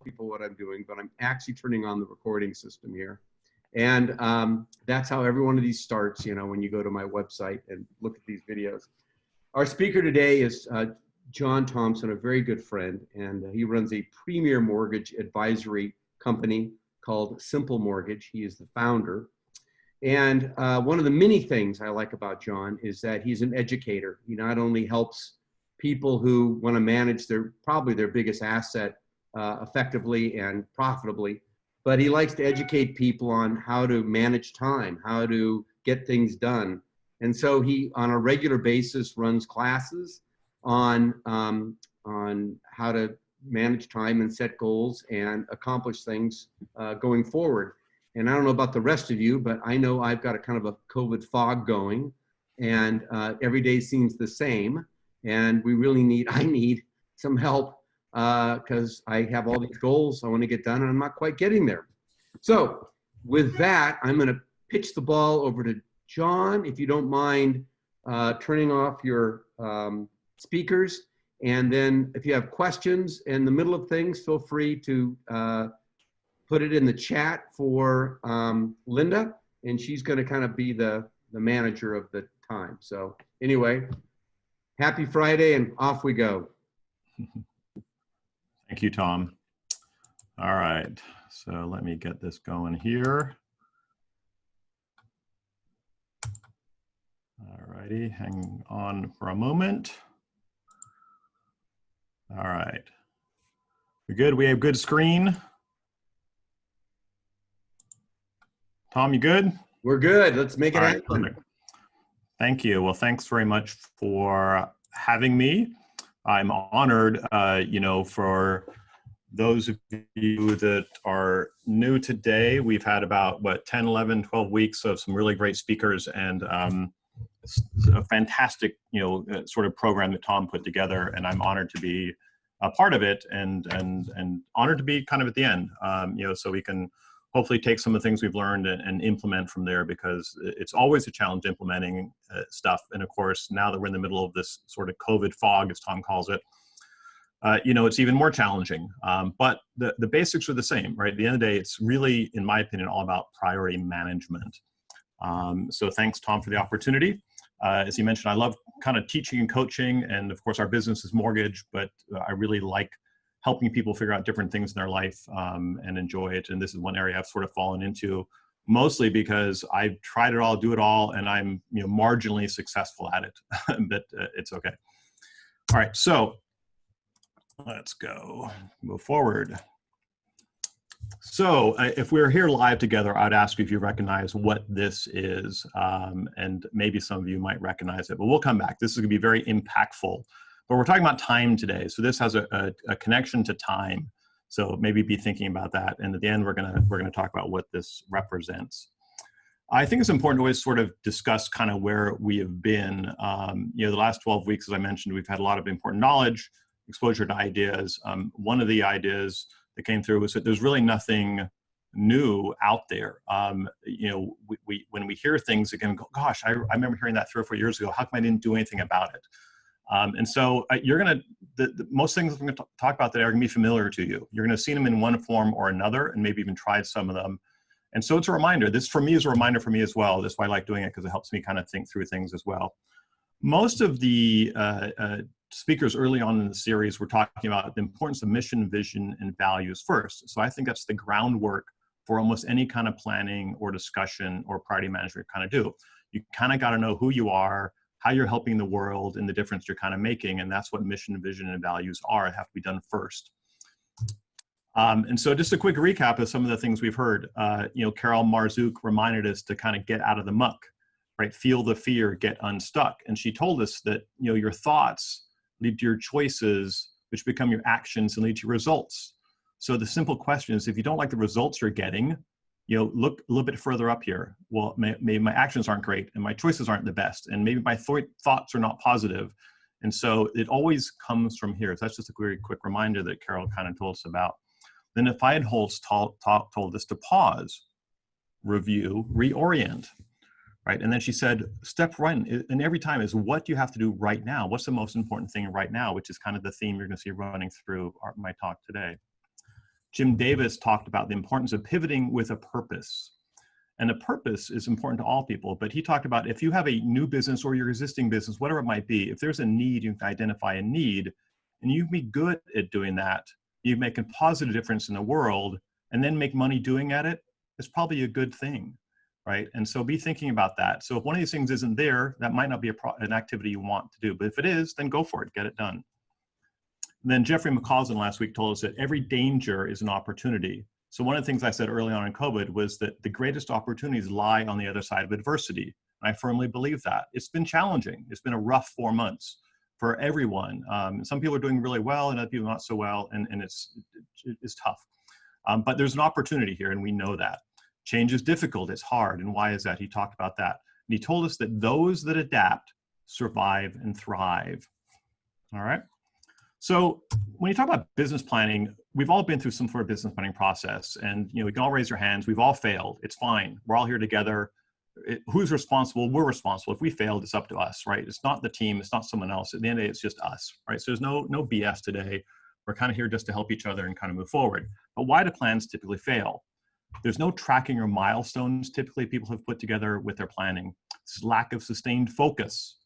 people what I'm doing, but I'm actually turning on the recording system here. And that's how every one of these starts, you know, when you go to my website and look at these videos. Our speaker today is John Thompson, a very good friend, and he runs a premier mortgage advisory company called Simple Mortgage. He is the founder. And one of the many things I like about John is that he's an educator. He not only helps people who want to manage probably their biggest asset effectively and profitably, but he likes to educate people on how to manage time, how to get things done. And so he, on a regular basis, runs classes on how to manage time and set goals and accomplish things going forward. And I don't know about the rest of you, but I know I've got a kind of a COVID fog going, and every day seems the same. And I need some help because I have all these goals I want to get done and I'm not quite getting there. So with that, I'm going to pitch the ball over to John, if you don't mind turning off your speakers. And then if you have questions in the middle of things, feel free to put it in the chat for Linda, and she's going to kind of be the manager of the time. So anyway, happy Friday, and off we go. Thank you, Tom. All right, so let me get this going here. All righty, hang on for a moment. All right, we're good. We have good screen. Tom, you good? We're good. Let's make it happen. Right, thank you. Well, thanks very much for having me. I'm honored, you know, for those of you that are new today, we've had about, what, 10, 11, 12 weeks of some really great speakers, and a fantastic, you know, sort of program that Tom put together, and I'm honored to be a part of it, and honored to be kind of at the end, you know, so we can hopefully take some of the things we've learned and implement from there, because it's always a challenge implementing stuff. And of course, now that we're in the middle of this sort of COVID fog, as Tom calls it, you know, it's even more challenging. But the basics are the same, right? At the end of the day, it's really, in my opinion, all about priority management. So thanks, Tom, for the opportunity. As you mentioned, I love kind of teaching and coaching, and of course, our business is mortgage, but I really like helping people figure out different things in their life and enjoy it. And this is one area I've sort of fallen into, mostly because I've tried it all, do it all, and I'm, you know, marginally successful at it, but it's okay. All right, so let's go, move forward. So if we're here live together, I'd ask you if you recognize what this is, and maybe some of you might recognize it, but we'll come back. This is gonna be very impactful. But we're talking about time today, so this has a connection to time. So maybe be thinking about that. And at the end, we're gonna talk about what this represents. I think it's important to always sort of discuss kind of where we have been. You know, the last 12 weeks, as I mentioned, we've had a lot of important knowledge, exposure to ideas. One of the ideas that came through was that there's really nothing new out there. You know, when we hear things again, go, gosh, I remember hearing that 3 or 4 years ago. How come I didn't do anything about it? And so you're going to, most things I'm going to talk about today are going to be familiar to you. You're going to see them in one form or another, and maybe even tried some of them. And so it's a reminder. This for me is a reminder for me as well. That's why I like doing it, because it helps me kind of think through things as well. Most of the speakers early on in the series were talking about the importance of mission, vision, and values first. So I think that's the groundwork for almost any kind of planning or discussion or priority management kind of do. You kind of got to know who you are, how you're helping the world, and the difference you're kind of making. And that's what mission, vision, and values are. It have to be done first. And so just a quick recap of some of the things we've heard. You know, Carol Marzouk reminded us to kind of get out of the muck, right? Feel the fear, get unstuck. And she told us that, you know, your thoughts lead to your choices, which become your actions and lead to your results. So the simple question is, if you don't like the results you're getting, you know, look a little bit further up here. Well, maybe my actions aren't great and my choices aren't the best, and maybe my thoughts are not positive. And so it always comes from here. So that's just a very quick reminder that Carol kind of told us about. Then if I had told us to pause, review, reorient, right? And then she said, step one, and every time is what do you have to do right now? What's the most important thing right now, which is kind of the theme you're gonna see running through my talk today. Jim Davis talked about the importance of pivoting with a purpose. And the purpose is important to all people, but he talked about if you have a new business or your existing business, whatever it might be, if there's a need, you can identify a need, and you can be good at doing that, you make a positive difference in the world, and then make money doing at it, it's probably a good thing, right? And so be thinking about that. So if one of these things isn't there, that might not be an activity you want to do, but if it is, then go for it, get it done. And then Jeffrey McCausland last week told us that every danger is an opportunity. So one of the things I said early on in COVID was that the greatest opportunities lie on the other side of adversity. And I firmly believe that. It's been challenging. It's been a rough 4 months for everyone. Some people are doing really well and other people not so well, and it's tough. But there's an opportunity here, and we know that. Change is difficult, it's hard, and why is that? He talked about that. And he told us that those that adapt survive and thrive. All right? So when you talk about business planning, we've all been through some sort of business planning process, and you can all raise your hands. We've all failed. It's fine. We're all here together. Who's responsible? We're responsible. If we failed, it's up to us, right? It's not the team. It's not someone else. At the end of the day, it's just us, right? So there's no BS today. We're kind of here just to help each other and kind of move forward. But why do plans typically fail? There's no tracking or milestones typically people have put together with their planning. It's lack of sustained focus.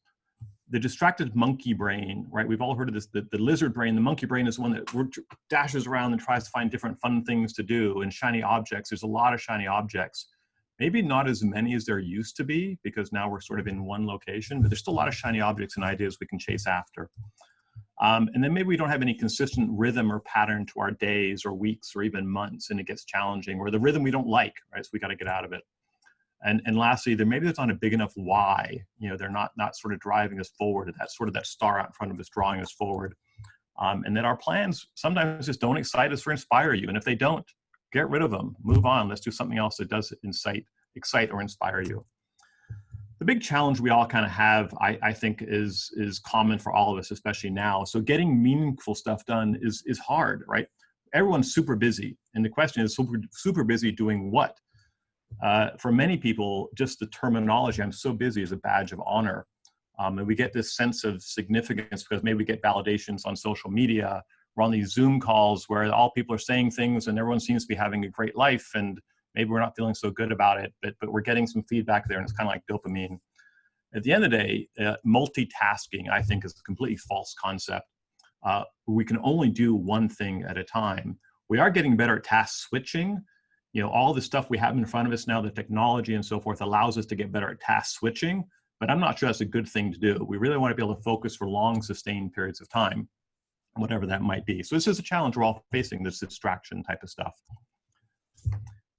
The distracted monkey brain, right? We've all heard of this, the lizard brain. The monkey brain is one that dashes around and tries to find different fun things to do and shiny objects. There's a lot of shiny objects. Maybe not as many as there used to be because now we're sort of in one location, but there's still a lot of shiny objects and ideas we can chase after. And then maybe we don't have any consistent rhythm or pattern to our days or weeks or even months, and it gets challenging, or the rhythm we don't like, right? So we got to get out of it. And lastly, maybe there's not a big enough why. They're not sort of driving us forward. That's sort of that star out in front of us drawing us forward. And that our plans sometimes just don't excite us or inspire you. And if they don't, get rid of them. Move on. Let's do something else that does excite or inspire you. The big challenge we all kind of have, I think, is common for all of us, especially now. So getting meaningful stuff done is hard, right? Everyone's super busy. And the question is, super busy doing what? For many people, just the terminology, I'm so busy, is a badge of honor. And we get this sense of significance because maybe we get validations on social media. We're on these Zoom calls where all people are saying things and everyone seems to be having a great life. And maybe we're not feeling so good about it, but we're getting some feedback there, and it's kind of like dopamine. At the end of the day, multitasking, I think, is a completely false concept. We can only do one thing at a time. We are getting better at task switching. All the stuff we have in front of us now, the technology and so forth, allows us to get better at task switching, but I'm not sure that's a good thing to do. We really want to be able to focus for long, sustained periods of time, whatever that might be. So this is a challenge we're all facing, this distraction type of stuff.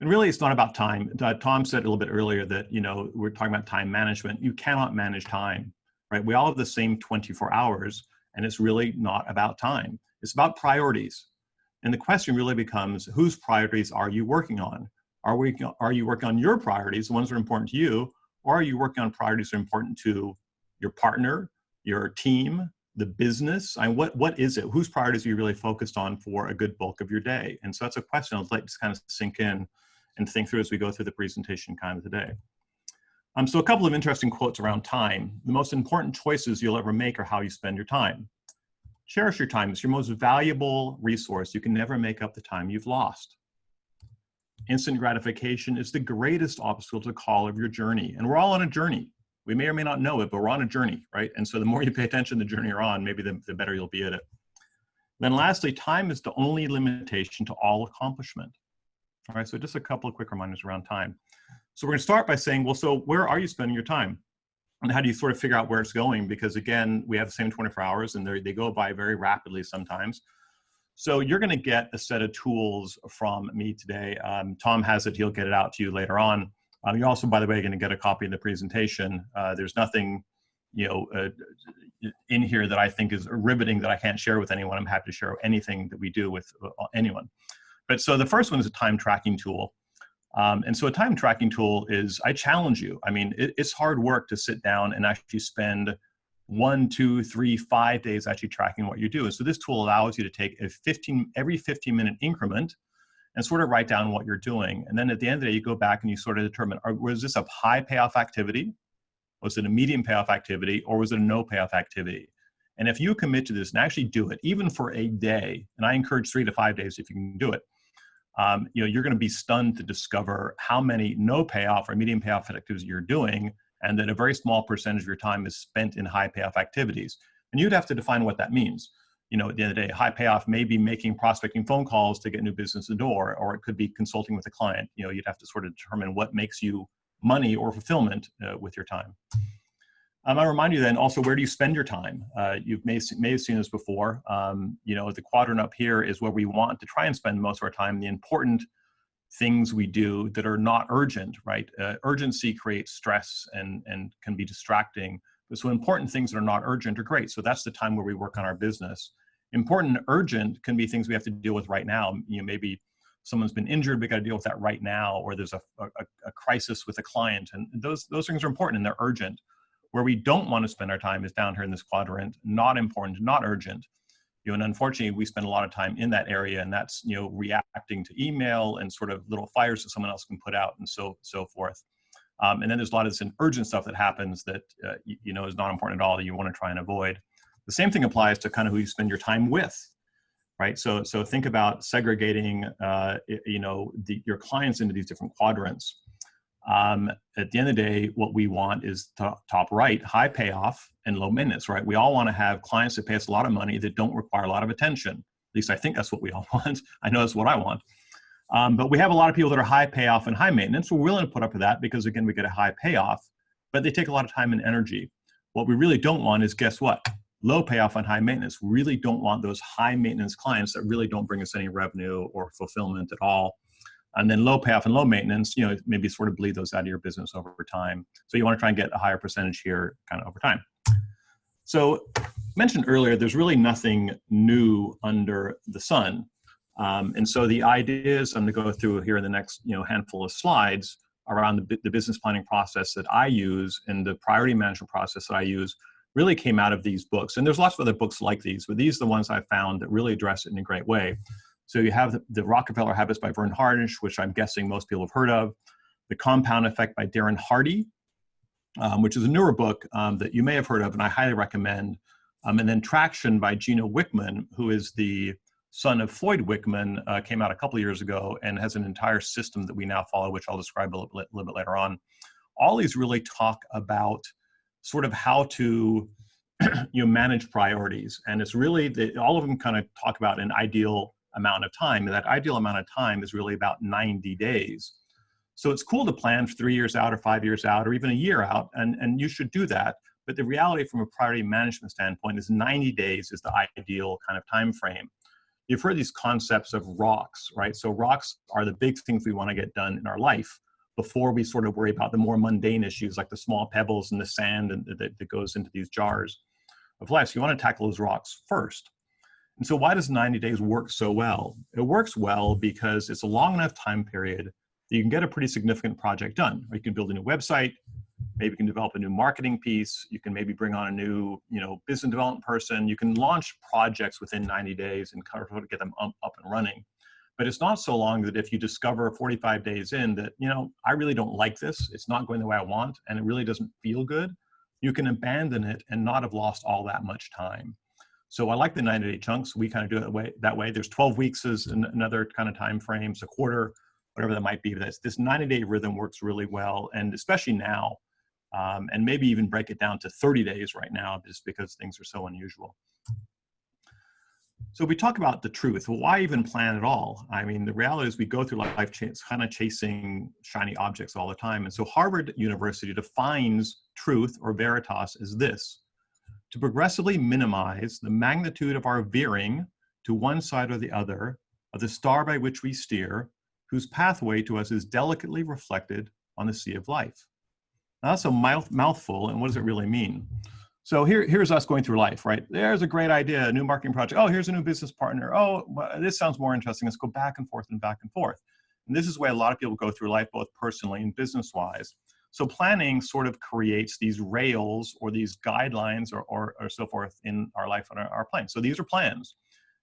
And really, it's not about time. Tom said a little bit earlier that, we're talking about time management. You cannot manage time, right? We all have the same 24 hours, and it's really not about time. It's about priorities. And the question really becomes, whose priorities are you working on? Are you working on your priorities, the ones that are important to you, or are you working on priorities that are important to your partner, your team, the business? What is it? Whose priorities are you really focused on for a good bulk of your day? And so that's a question I'd like to kind of sink in and think through as we go through the presentation kind of today. So a couple of interesting quotes around time. The most important choices you'll ever make are how you spend your time. Cherish your time. It's your most valuable resource. You can never make up the time you've lost. Instant gratification is the greatest obstacle to the call of your journey. And we're all on a journey. We may or may not know it, but we're on a journey, right? And so the more you pay attention to the journey you're on, maybe the better you'll be at it. Then lastly, time is the only limitation to all accomplishment. All right, so just a couple of quick reminders around time. So we're going to start by saying, well, so where are you spending your time? And how do you sort of figure out where it's going? Because again, we have the same 24 hours and they go by very rapidly sometimes. So you're going to get a set of tools from me today. Tom has it. He'll get it out to you later on. You're also, by the way, going to get a copy of the presentation. There's nothing, in here that I think is riveting that I can't share with anyone. I'm happy to share anything that we do with anyone. But so the first one is a time tracking tool. And so a time tracking tool is, I challenge you. I mean, it's hard work to sit down and actually spend 1, 2, 3, 5 days actually tracking what you do. And so this tool allows you to take every 15-minute increment and sort of write down what you're doing. And then at the end of the day, you go back and you sort of determine, was this a high payoff activity? Was it a medium payoff activity? Or was it a no payoff activity? And if you commit to this and actually do it, even for a day, and I encourage 3 to 5 days if you can do it, you're going to be stunned to discover how many no payoff or medium payoff activities you're doing, and that a very small percentage of your time is spent in high payoff activities. And you'd have to define what that means. At the end of the day, high payoff may be making prospecting phone calls to get new business in the door, or it could be consulting with a client. You'd have to sort of determine what makes you money or fulfillment with your time. I remind you then also, where do you spend your time? You may have seen this before. The quadrant up here is where we want to try and spend most of our time, the important things we do that are not urgent, right? Urgency creates stress and can be distracting. So important things that are not urgent are great. So that's the time where we work on our business. Important and urgent can be things we have to deal with right now. Maybe someone's been injured, we got to deal with that right now, or there's a crisis with a client, and those things are important and they're urgent. Where we don't want to spend our time is down here in this quadrant, not important, not urgent. And unfortunately, we spend a lot of time in that area, and that's reacting to email and sort of little fires that someone else can put out, and so forth. And then there's a lot of this urgent stuff that happens that is not important at all that you want to try and avoid. The same thing applies to kind of who you spend your time with, right? So think about segregating your clients into these different quadrants. At the end of the day, what we want is top right, high payoff and low maintenance, right? We all want to have clients that pay us a lot of money that don't require a lot of attention. At least I think that's what we all want. I know that's what I want. But we have a lot of people that are high payoff and high maintenance. We're willing to put up with that because, again, we get a high payoff, but they take a lot of time and energy. What we really don't want is, guess what? Low payoff and high maintenance. We really don't want those high maintenance clients that really don't bring us any revenue or fulfillment at all. And then low payoff and low maintenance, maybe sort of bleed those out of your business over time. So you want to try and get a higher percentage here kind of over time. So mentioned earlier, there's really nothing new under the sun. And so the ideas I'm going to go through here in the next handful of slides around the business planning process that I use and the priority management process that I use really came out of these books. And there's lots of other books like these, but these are the ones I found that really address it in a great way. So you have the Rockefeller Habits by Vern Harnish, which I'm guessing most people have heard of. The Compound Effect by Darren Hardy, which is a newer book that you may have heard of, and I highly recommend. And then Traction by Gino Wickman, who is the son of Floyd Wickman, came out a couple of years ago and has an entire system that we now follow, which I'll describe a little bit later on. All these really talk about sort of how to manage priorities. And it's really, all of them kind of talk about an ideal amount of time. And that ideal amount of time is really about 90 days. So it's cool to plan for 3 years out or 5 years out or even a year out, and you should do that. But the reality from a priority management standpoint is 90 days is the ideal kind of time frame. You've heard these concepts of rocks, right? So rocks are the big things we want to get done in our life before we sort of worry about the more mundane issues like the small pebbles and the sand that goes into these jars of life. So you want to tackle those rocks first. And so why does 90 days work so well? It works well because it's a long enough time period that you can get a pretty significant project done. Or you can build a new website, maybe you can develop a new marketing piece, you can maybe bring on a new business development person, you can launch projects within 90 days and kind of get them up and running. But it's not so long that if you discover 45 days in that, I really don't like this, it's not going the way I want, and it really doesn't feel good, you can abandon it and not have lost all that much time. So I like the 90-day chunks. We kind of do it that way. There's 12 weeks is another kind of time frame, so a quarter, whatever that might be. But this 90-day rhythm works really well, and especially now, and maybe even break it down to 30 days right now, just because things are so unusual. So we talk about the truth. Well, why even plan at all? I mean, the reality is we go through life kind of chasing shiny objects all the time. And so Harvard University defines truth or veritas as this: to progressively minimize the magnitude of our veering to one side or the other of the star by which we steer, whose pathway to us is delicately reflected on the sea of life. Now, that's a mouthful, and what does it really mean? So here's us going through life, right? There's a great idea, a new marketing project. Oh, here's a new business partner. Oh, well, this sounds more interesting. Let's go back and forth and back and forth. And this is why a lot of people go through life, both personally and business-wise. So planning sort of creates these rails or these guidelines or so forth in our life and our plan. So these are plans.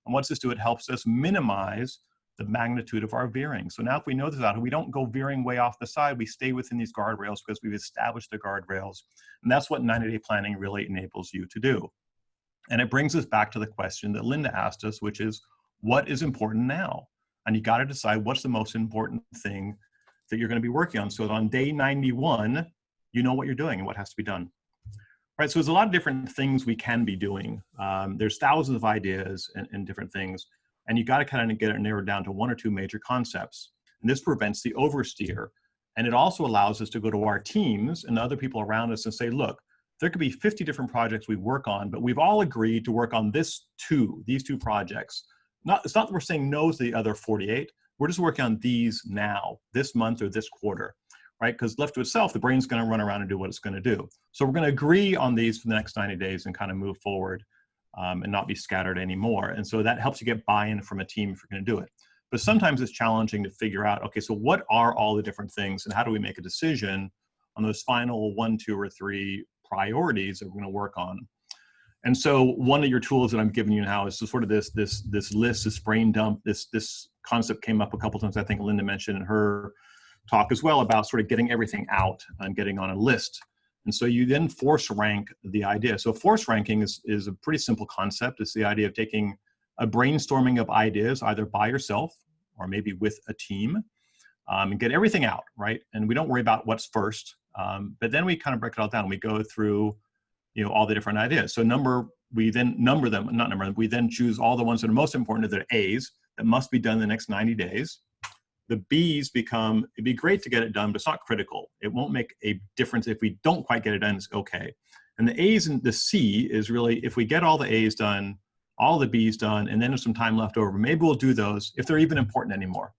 And what's this do? It helps us minimize the magnitude of our veering. So now if we know this out, we don't go veering way off the side, we stay within these guardrails because we've established the guardrails. And that's what 90-day planning really enables you to do. And it brings us back to the question that Linda asked us, which is, what is important now? and you got to decide what's the most important thing that you're going to be working on. So that on day 91, you know what you're doing and what has to be done. Right, so there's a lot of different things we can be doing. There's thousands of ideas and different things, and you got to kind of get it narrowed down to one or two major concepts. And this prevents the oversteer. And it also allows us to go to our teams and the other people around us and say, look, there could be 50 different projects we work on, but we've all agreed to work on these two projects. It's not that we're saying no to the other 48. We're just working on these now, this month or this quarter, right? Because left to itself, the brain's going to run around and do what it's going to do. So we're going to agree on these for the next 90 days and kind of move forward and not be scattered anymore. And so that helps you get buy-in from a team if you're going to do it. But sometimes it's challenging to figure out, okay, so what are all the different things and how do we make a decision on those final 1, 2, or 3 priorities that we're going to work on? And so one of your tools that I'm giving you now is sort of this list, this brain dump. This concept came up a couple times. I think Linda mentioned in her talk as well about sort of getting everything out and getting on a list. And so you then force rank the idea. So force ranking is a pretty simple concept. It's the idea of taking a brainstorming of ideas, either by yourself or maybe with a team, and get everything out, right? And we don't worry about what's first, but then we kind of break it all down. We go through, all the different ideas. So we then we then choose all the ones that are most important, that are A's, that must be done in the next 90 days. The B's it'd be great to get it done, but it's not critical. It won't make a difference if we don't quite get it done, it's okay. And the A's and the C is really, if we get all the A's done, all the B's done, and then there's some time left over, maybe we'll do those if they're even important anymore.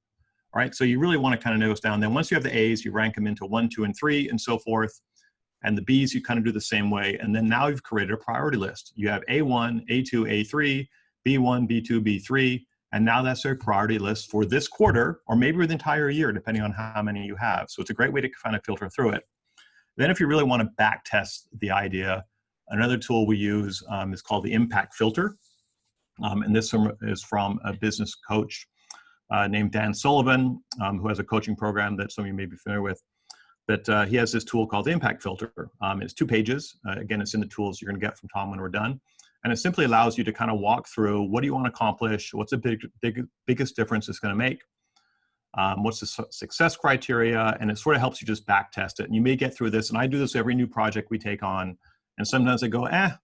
All right, so you really want to kind of narrow this down. Then once you have the A's, you rank them into 1, 2, and 3, and so forth. And the B's, you kind of do the same way. And then now you've created a priority list. You have A1, A2, A3, B1, B2, B3, and now that's a priority list for this quarter, or maybe the entire year, depending on how many you have. So it's a great way to kind of filter through it. Then if you really want to back test the idea, another tool we use is called the impact filter. And this is from a business coach named Dan Sullivan, who has a coaching program that some of you may be familiar with. But he has this tool called the impact filter. It's 2 pages. Again, it's in the tools you're going to get from Tom when we're done. And it simply allows you to kind of walk through, what do you want to accomplish? What's the biggest difference it's going to make? What's the success criteria? And it sort of helps you just back test it. And you may get through this, and I do this every new project we take on. And sometimes I go, I'm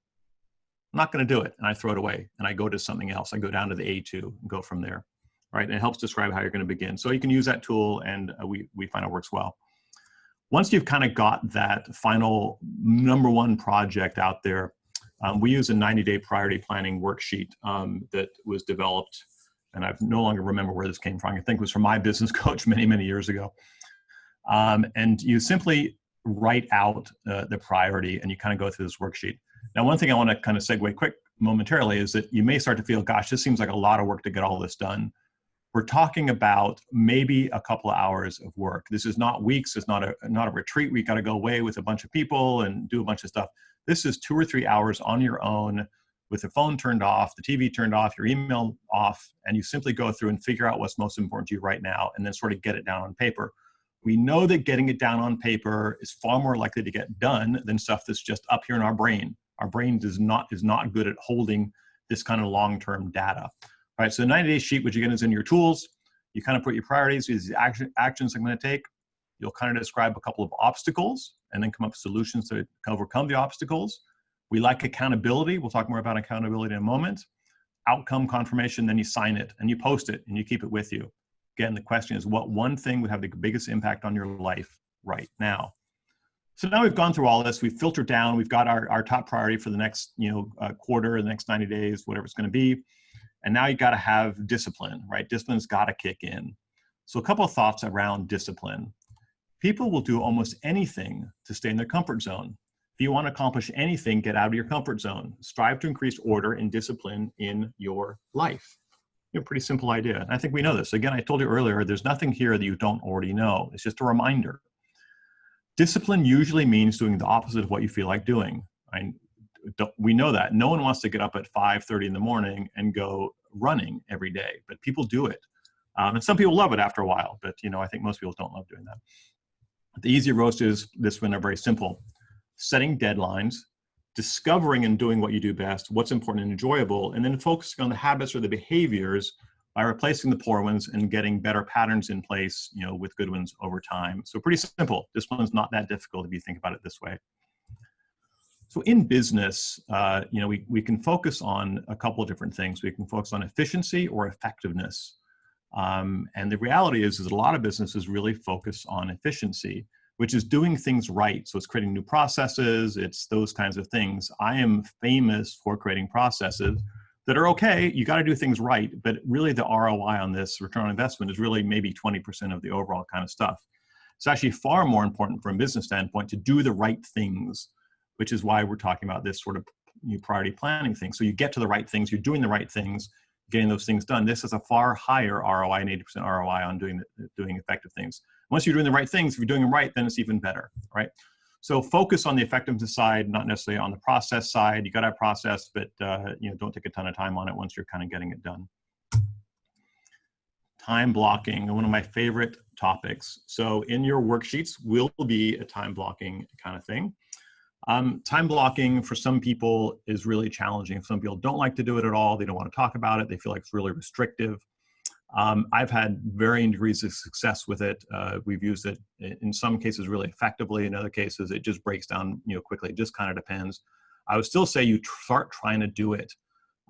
not going to do it. And I throw it away and I go to something else. I go down to the A2 and go from there, right? And it helps describe how you're going to begin. So you can use that tool, and we find it works well. Once you've kind of got that final number 1 project out there, we use a 90-day priority planning worksheet that was developed, and I no longer remember where this came from. I think it was from my business coach many, many years ago. And you simply write out the priority, and you kind of go through this worksheet. Now, one thing I want to kind of segue quick momentarily is that you may start to feel, gosh, this seems like a lot of work to get all this done. We're talking about maybe a couple of hours of work. This is not weeks. It's not a retreat. We got to go away with a bunch of people and do a bunch of stuff. This is 2 or 3 hours on your own with the phone turned off, the TV turned off, your email off, and you simply go through and figure out what's most important to you right now, and then sort of get it down on paper. We know that getting it down on paper is far more likely to get done than stuff that's just up here in our brain. Our brain is not good at holding this kind of long-term data. All right, so the 90-day sheet, which again is in your tools, you kind of put your priorities, these actions I'm going to take. You'll kind of describe a couple of obstacles and then come up with solutions to overcome the obstacles. We like accountability. We'll talk more about accountability in a moment. Outcome confirmation, then you sign it and you post it and you keep it with you. Again, the question is, what one thing would have the biggest impact on your life right now? So now we've gone through all this, we've filtered down, we've got our top priority for the next quarter, the next 90 days, whatever it's going to be. And now you got to have discipline, right? Discipline's got to kick in. So a couple of thoughts around discipline. People will do almost anything to stay in their comfort zone. If you want to accomplish anything, get out of your comfort zone. Strive to increase order and discipline in your life. Pretty simple idea. And I think we know this. Again, I told you earlier, there's nothing here that you don't already know. It's just a reminder. Discipline usually means doing the opposite of what you feel like doing. We know that. No one wants to get up at 5:30 in the morning and go running every day, but people do it. And some people love it after a while, but I think most people don't love doing that. The easy roast is this one are very simple. Setting deadlines, discovering and doing what you do best, what's important and enjoyable, and then focusing on the habits or the behaviors by replacing the poor ones and getting better patterns in place, with good ones over time. So pretty simple. This one's not that difficult if you think about it this way. So in business, we can focus on a couple of different things. We can focus on efficiency or effectiveness. And the reality is a lot of businesses really focus on efficiency, which is doing things right. So it's creating new processes, it's those kinds of things. I am famous for creating processes that are okay, you got to do things right, but really the ROI on this, return on investment, is really maybe 20% of the overall kind of stuff. It's actually far more important from a business standpoint to do the right things, which is why we're talking about this sort of priority planning thing. So you get to the right things, you're doing the right things, getting those things done. This is a far higher ROI, and 80% ROI on doing effective things. Once you're doing the right things, if you're doing them right, then it's even better, right? So focus on the effectiveness side, not necessarily on the process side. You got to have process, but don't take a ton of time on it once you're kind of getting it done. Time blocking, one of my favorite topics. So in your worksheets will be a time blocking kind of thing. Time blocking for some people is really challenging. Some people don't like to do it at all. They don't want to talk about it. They feel like it's really restrictive. I've had varying degrees of success with it. We've used it in some cases really effectively. In other cases, it just breaks down quickly. It just kind of depends. I would still say you start trying to do it.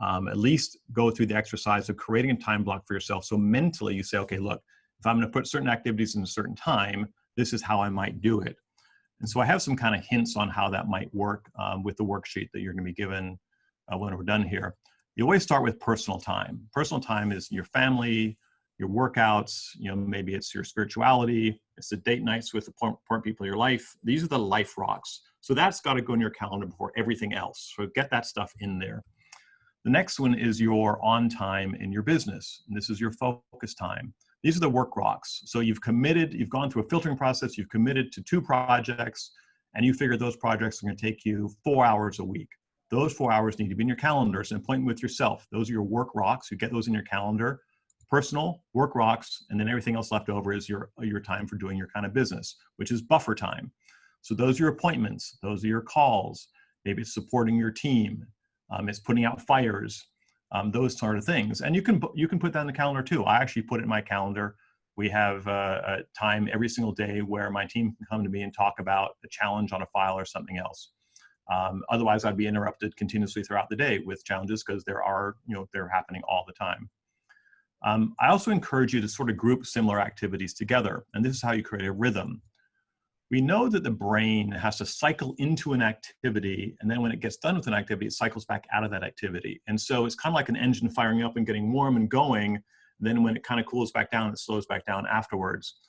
At least go through the exercise of creating a time block for yourself. So mentally you say, okay, look, if I'm going to put certain activities in a certain time, this is how I might do it. And so I have some kind of hints on how that might work with the worksheet that you're going to be given when we're done here. You always start with personal time. Personal time is your family, your workouts, maybe it's your spirituality, it's the date nights with the important people in your life. These are the life rocks. So that's got to go in your calendar before everything else. So get that stuff in there. The next one is your on time in your business. And this is your focus time. These are the work rocks. So you've committed, you've gone through a filtering process, you've committed to 2 projects, and you figure those projects are going to take you 4 hours a week. Those 4 hours need to be in your calendar. It's an appointment with yourself. Those are your work rocks. You get those in your calendar. Personal, work rocks, and then everything else left over is your time for doing your kind of business, which is buffer time. So those are your appointments. Those are your calls. Maybe it's supporting your team. It's putting out fires. Those sort of things. And you can put that in the calendar too. I actually put it in my calendar. We have a time every single day where my team can come to me and talk about a challenge on a file or something else. Otherwise, I'd be interrupted continuously throughout the day with challenges because they're happening all the time. I also encourage you to sort of group similar activities together. And this is how you create a rhythm. We know that the brain has to cycle into an activity, and then when it gets done with an activity, it cycles back out of that activity. And so it's kind of like an engine firing up and getting warm and going. Then when it kind of cools back down, it slows back down afterwards.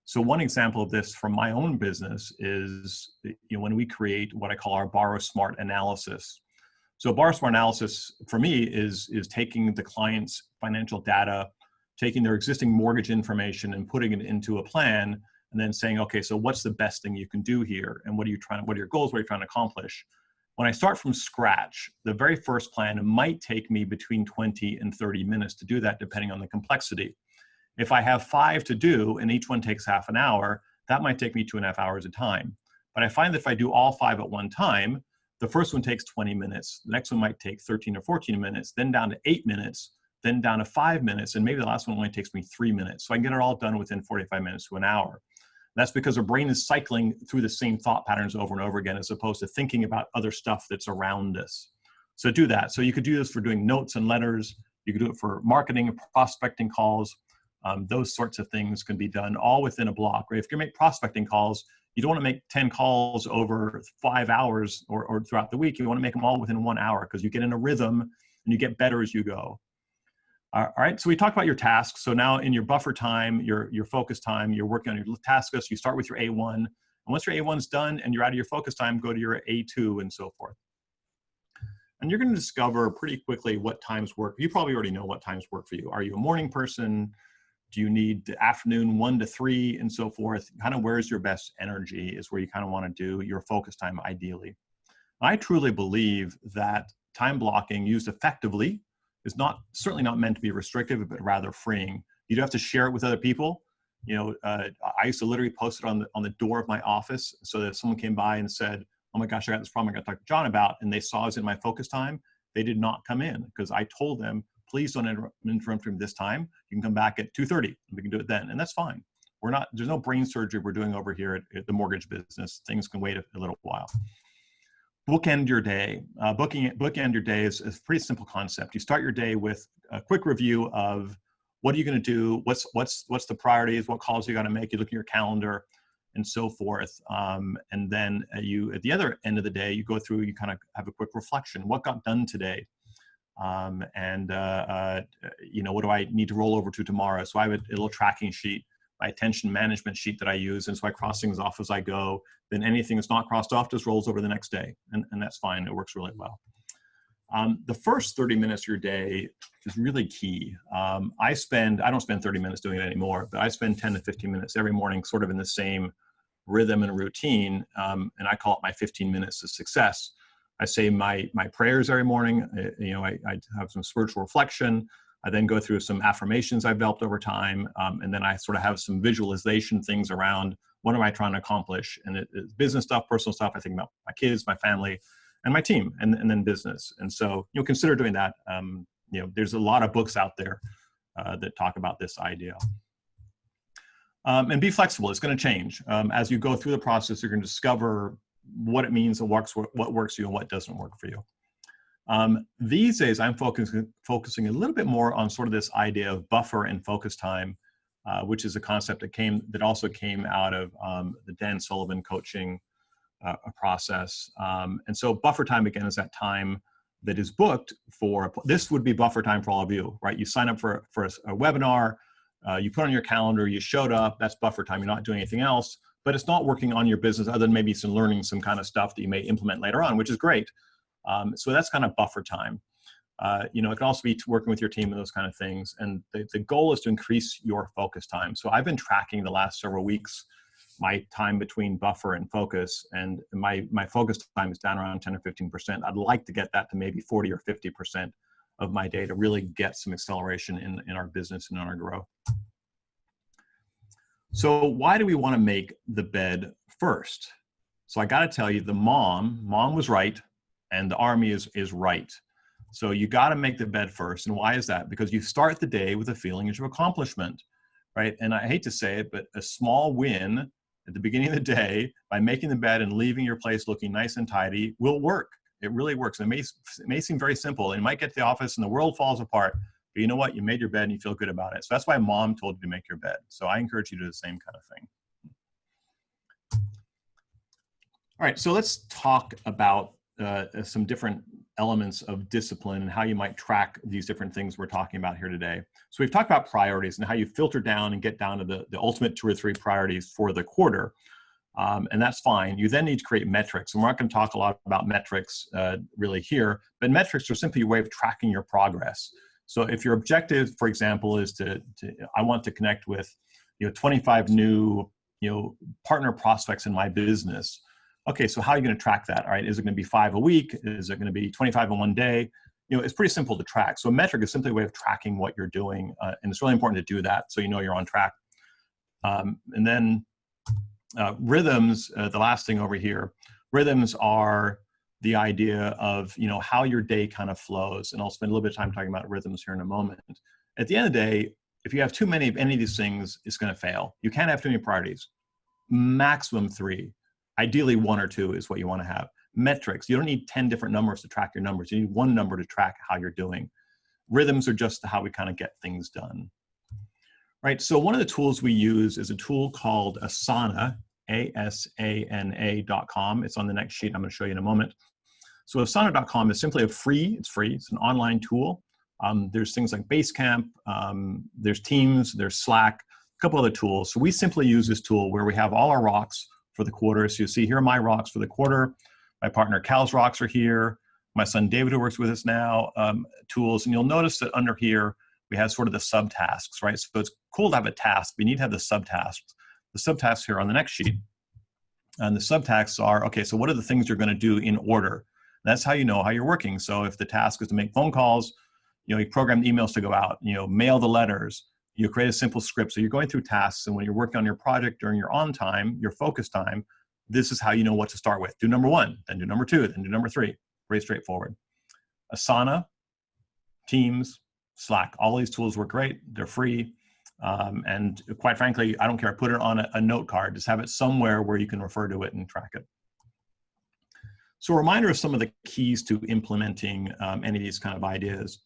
So one example of this from my own business is when we create what I call our Borrow Smart analysis. So Borrow Smart analysis for me is taking the client's financial data, taking their existing mortgage information and putting it into a plan, and then saying, okay, so what's the best thing you can do here? And what are your goals? What are you trying to accomplish? When I start from scratch, the very first plan might take me between 20 and 30 minutes to do that, depending on the complexity. If I have 5 to do, and each one takes half an hour, that might take me 2.5 hours of time. But I find that if I do all 5 at one time, the first one takes 20 minutes, the next one might take 13 or 14 minutes, then down to 8 minutes, then down to 5 minutes, and maybe the last one only takes me 3 minutes. So I can get it all done within 45 minutes to an hour. That's because our brain is cycling through the same thought patterns over and over again, as opposed to thinking about other stuff that's around us. So do that. So you could do this for doing notes and letters. You could do it for marketing and prospecting calls. Those sorts of things can be done all within a block. Right? If you make prospecting calls, you don't want to make 10 calls over 5 hours or throughout the week. You want to make them all within 1 hour because you get in a rhythm and you get better as you go. All right, so we talked about your tasks. So now in your buffer time, your focus time, you're working on your task list. You start with your A1. And once your A1's done and you're out of your focus time, go to your A2 and so forth. And you're going to discover pretty quickly what times work. You probably already know what times work for you. Are you a morning person? Do you need the afternoon 1 to 3 and so forth? Kind of where's your best energy is where you kind of want to do your focus time ideally. I truly believe that time blocking used effectively is certainly not meant to be restrictive, but rather freeing. You don't have to share it with other people. I used to literally post it on the door of my office so that if someone came by and said, oh my gosh, I got this problem I got to talk to John about, and they saw us in my focus time, they did not come in because I told them, please don't interrupt me this time. You can come back at 2:30 and we can do it then. And that's fine. There's no brain surgery we're doing over here at the mortgage business. Things can wait a little while. Bookend your day. Bookend your day is a pretty simple concept. You start your day with a quick review of what are you going to do, what's the priorities, what calls you got to make. You look at your calendar and so forth. And then you, at the other end of the day, you go through, you kind of have a quick reflection. What got done today? You know, what do I need to roll over to tomorrow? So I have a little tracking sheet, my attention management sheet that I use. And so I cross things off as I go. Then anything that's not crossed off just rolls over the next day. And that's fine. It works really well. The first 30 minutes of your day is really key. I don't spend 30 minutes doing it anymore, but I spend 10 to 15 minutes every morning sort of in the same rhythm and routine. And I call it my 15 minutes of success. I say my prayers every morning. You know, I have some spiritual reflection. I then go through some affirmations I've developed over time. And then I sort of have some visualization things around what am I trying to accomplish? And it's business stuff, personal stuff. I think about my kids, my family, and my team, and then business. And so, you know, consider doing that. You know, there's a lot of books out there that talk about this idea. And be flexible. It's going to change. As you go through the process, you're going to discover what it means, what works for you and what doesn't work for you. These days, I'm focusing a little bit more on sort of this idea of buffer and focus time, which is a concept that also came out of the Dan Sullivan coaching process. And so buffer time, again, is that time that is booked for, this would be buffer time for all of you, right? You sign up for a webinar, you put on your calendar, you showed up, that's buffer time. You're not doing anything else, but it's not working on your business other than maybe some learning some kind of stuff that you may implement later on, which is great. So that's kind of buffer time. You know, it can also be working with your team and those kind of things. And the goal is to increase your focus time. So I've been tracking the last several weeks my time between buffer and focus, and my focus time is down around 10 or 15%. I'd like to get that to maybe 40 or 50% of my day to really get some acceleration in our business and in our growth. So why do we want to make the bed first? So I got to tell you, the mom was right, and the army is right. So you got to make the bed first. And why is that? Because you start the day with a feeling of accomplishment, right? And I hate to say it, but a small win at the beginning of the day by making the bed and leaving your place looking nice and tidy will work. It really works. It may seem very simple, and you might get to the office and the world falls apart, but you know what? You made your bed and you feel good about it. So that's why mom told you to make your bed. So I encourage you to do the same kind of thing. All right, so let's talk about some different elements of discipline and how you might track these different things we're talking about here today. So we've talked about priorities and how you filter down and get down to the ultimate 2 or 3 priorities for the quarter. And that's fine. You then need to create metrics. And we're not going to talk a lot about metrics really here, but metrics are simply a way of tracking your progress. So if your objective, for example, is I want to connect with 25 new partner prospects in my business. Okay, so how are you going to track that? All right, is it going to be 5 a week? Is it going to be 25 in one day? It's pretty simple to track. So a metric is simply a way of tracking what you're doing, and it's really important to do that so you know you're on track. And then rhythms, the last thing over here, rhythms are the idea of how your day kind of flows, and I'll spend a little bit of time talking about rhythms here in a moment. At the end of the day, if you have too many of any of these things, it's going to fail. You can't have too many priorities. Maximum 3. Ideally 1 or 2 is what you want to have. Metrics, you don't need 10 different numbers to track your numbers. You need 1 number to track how you're doing. Rhythms are just how we kind of get things done. Right, so one of the tools we use is a tool called Asana, ASANA.com. It's on the next sheet I'm going to show you in a moment. So Asana.com is simply it's free. It's an online tool. There's things like Basecamp, there's Teams, there's Slack, a couple other tools. So we simply use this tool where we have all our rocks for the quarter. So you see here are my rocks for the quarter. My partner Cal's rocks are here. My son David, who works with us now, tools. And you'll notice that under here, we have sort of the subtasks, right? So it's cool to have a task, but you need to have the subtasks. The subtasks here on the next sheet. And the subtasks are, okay, so what are the things you're going to do in order? That's how you know how you're working. So if the task is to make phone calls, you program the emails to go out, mail the letters, you create a simple script. So you're going through tasks, and when you're working on your project during your on time, your focus time, this is how you know what to start with. Do number 1, then do number 2, then do number 3. Very straightforward. Asana, Teams, Slack. All these tools work great. They're free. And quite frankly, I don't care. Put it on a note card. Just have it somewhere where you can refer to it and track it. So a reminder of some of the keys to implementing any of these kind of ideas.